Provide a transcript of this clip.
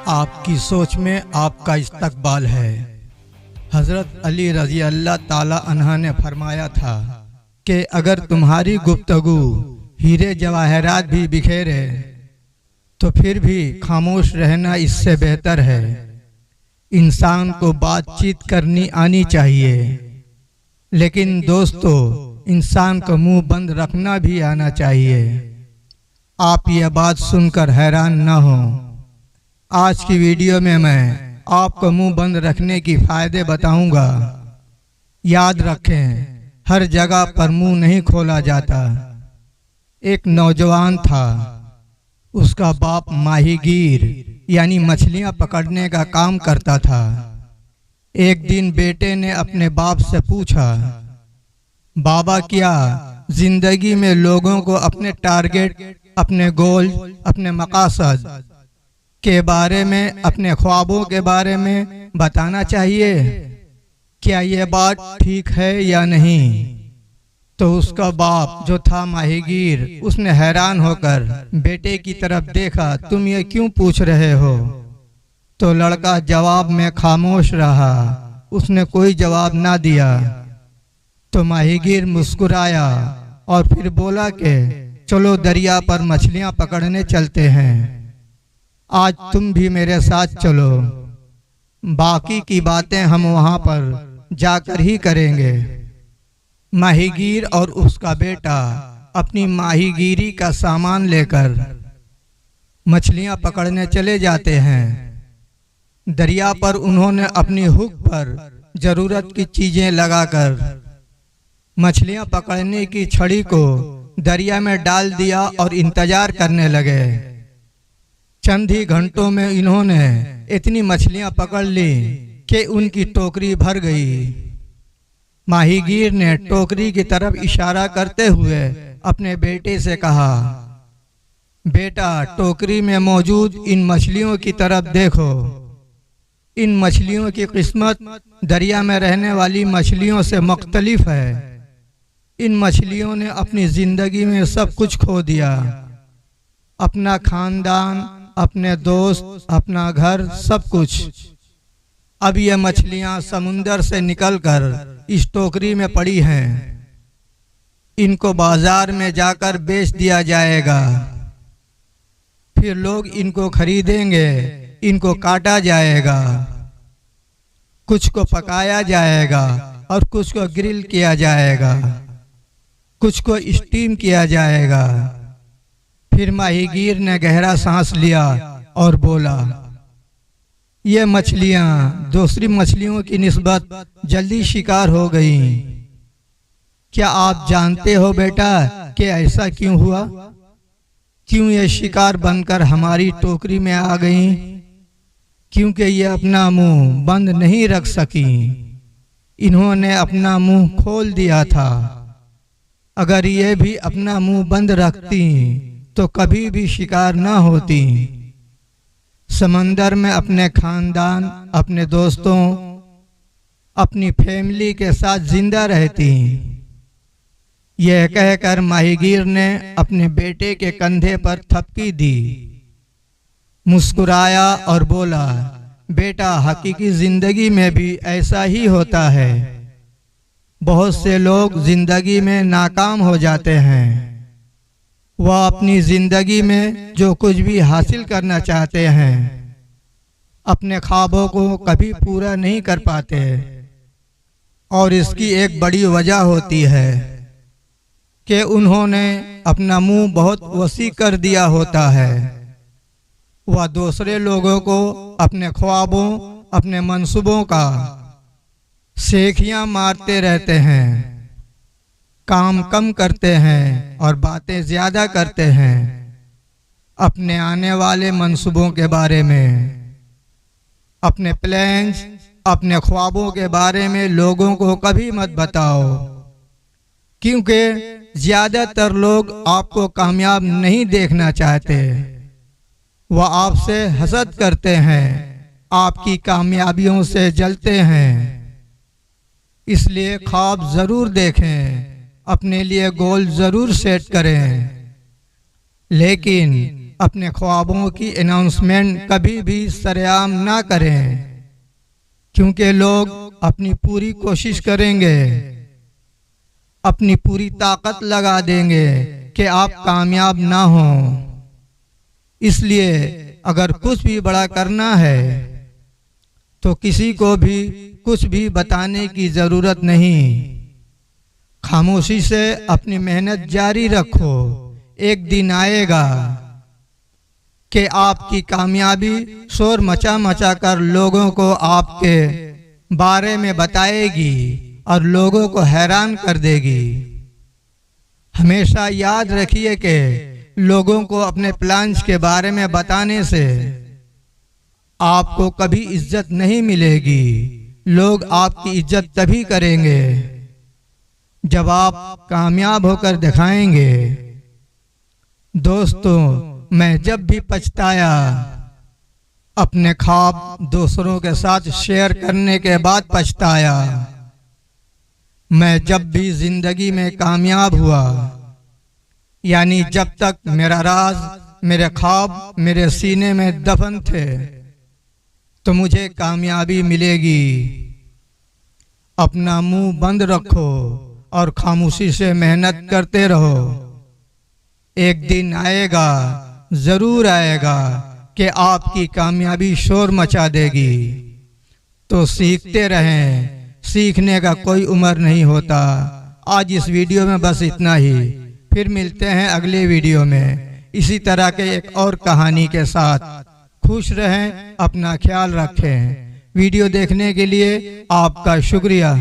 आपकी सोच में आपका इस्तकबाल है। हज़रत अली रज़ी अल्लाह ताला अन्हा ने फरमाया था कि अगर तुम्हारी गुफ्तगू हीरे जवाहरात भी बिखेरे तो फिर भी खामोश रहना इससे बेहतर है। इंसान को बातचीत करनी आनी चाहिए, लेकिन दोस्तों इंसान को मुंह बंद रखना भी आना चाहिए। आप ये बात सुनकर हैरान न हो। आज की वीडियो में मैं आपको मुंह बंद रखने की फ़ायदे बताऊंगा। याद रखें, हर जगह पर मुंह नहीं खोला जाता। एक नौजवान था, उसका बाप माहीगीर यानी मछलियां पकड़ने का काम करता था। एक दिन बेटे ने अपने बाप से पूछा, बाबा क्या जिंदगी में लोगों को अपने टारगेट, अपने गोल, अपने मकासद के बारे में, अपने ख्वाबों के बारे में बताना चाहिए? क्या ये बात ठीक है या नहीं? तो उसका बाप जो था माहीगीर, उसने हैरान होकर बेटे की तरफ देखा, तुम ये क्यों पूछ रहे हो? तो लड़का जवाब में खामोश रहा, उसने कोई जवाब ना दिया। तो माहीगीर मुस्कुराया और फिर बोला कि चलो दरिया पर मछलियां पकड़ने चलते हैं, आज तुम भी मेरे साथ चलो। बाकी की बातें हम वहां पर जाकर ही करेंगे। माहीगीर और उसका बेटा अपनी माहीगीरी का सामान लेकर मछलियां पकड़ने चले जाते हैं। दरिया पर उन्होंने अपनी हुक पर जरूरत की चीजें लगाकर मछलियां पकड़ने की छड़ी को दरिया में डाल दिया और इंतजार करने लगे। चंद ही घंटों में इन्होंने इतनी मछलियां पकड़ ली कि उनकी टोकरी भर गई। माहीगीर ने टोकरी की तरफ इशारा करते हुए अपने बेटे से कहा, बेटा टोकरी में मौजूद इन मछलियों की तरफ देखो। इन मछलियों की किस्मत दरिया में रहने वाली मछलियों से मुख्तलिफ है। इन मछलियों ने अपनी जिंदगी में सब कुछ खो दिया, अपना खानदान, अपने दोस्त, अपना घर, सब कुछ। अब ये मछलियां समुंदर से निकलकर इस टोकरी में पड़ी हैं। इनको बाजार में जाकर बेच दिया जाएगा, फिर लोग इनको खरीदेंगे, इनको काटा जाएगा, कुछ को पकाया जाएगा और कुछ को ग्रिल किया जाएगा, कुछ को स्टीम किया जाएगा। फिर माहीगीर ने गहरा सांस लिया और बोला, ये मछलियां दूसरी मछलियों की निस्बत जल्दी शिकार हो गईं। क्या आप जानते हो बेटा कि ऐसा क्यों हुआ? क्यों ये शिकार बनकर हमारी टोकरी में आ गईं? क्योंकि ये अपना मुंह बंद नहीं रख सकी। इन्होंने अपना मुंह खोल दिया था। अगर ये भी अपना मुंह बंद रखती तो कभी भी शिकार न होती। समंदर में अपने खानदान, अपने दोस्तों, अपनी फैमिली के साथ जिंदा रहती। यह कहकर माहीगीर ने अपने बेटे के कंधे पर थपकी दी, मुस्कुराया और बोला, बेटा हकीकी जिंदगी में भी ऐसा ही होता है। बहुत से लोग जिंदगी में नाकाम हो जाते हैं। वह अपनी जिंदगी में जो कुछ भी हासिल करना चाहते हैं, अपने ख्वाबों को कभी पूरा नहीं कर पाते। और इसकी एक बड़ी वजह होती है कि उन्होंने अपना मुंह बहुत वसी कर दिया होता है। वह दूसरे लोगों को अपने ख्वाबों, अपने मंसूबों का सेखियां मारते रहते हैं, काम कम करते हैं और बातें ज्यादा करते हैं। अपने आने वाले मंसूबों के बारे में, अपने प्लान्स, अपने ख्वाबों के बारे में लोगों को कभी मत बताओ, क्योंकि ज्यादातर लोग आपको कामयाब नहीं देखना चाहते। वह आपसे हसद करते हैं, आपकी कामयाबियों से जलते हैं। इसलिए ख्वाब जरूर देखें, अपने लिए गोल जरूर सेट करें, लेकिन अपने ख्वाबों की अनाउंसमेंट कभी भी सरेआम ना करें, क्योंकि लोग अपनी पूरी कोशिश करेंगे, अपनी पूरी ताकत लगा देंगे कि आप कामयाब ना हो। इसलिए अगर कुछ भी बड़ा करना है तो किसी को भी कुछ भी बताने की ज़रूरत नहीं। खामोशी से अपनी मेहनत जारी रखो। एक दिन आएगा कि आपकी कामयाबी शोर मचा मचा कर लोगों को आपके बारे में बताएगी और लोगों को हैरान कर देगी। हमेशा याद रखिए कि लोगों को अपने प्लान्स के बारे में बताने से आपको कभी इज्जत नहीं मिलेगी। लोग आपकी इज्जत तभी करेंगे जब आप कामयाब होकर दिखाएंगे। दोस्तों, मैं जब भी पछताया अपने ख्वाब दूसरों के साथ शेयर करने के बाद पछताया। मैं जब भी जिंदगी में कामयाब हुआ, यानी जब तक मेरा राज, मेरे ख्वाब मेरे सीने में दफन थे, तो मुझे कामयाबी मिलेगी। अपना मुंह बंद रखो और खामोशी से मेहनत करते रहो। एक दिन आएगा, जरूर आएगा कि आपकी कामयाबी शोर मचा देगी। तो सीखते रहें, सीखने का कोई उम्र नहीं होता। आज इस वीडियो में बस इतना ही। फिर मिलते हैं अगले वीडियो में इसी तरह के एक और कहानी के साथ। खुश रहें, अपना ख्याल रखें। वीडियो देखने के लिए आपका शुक्रिया।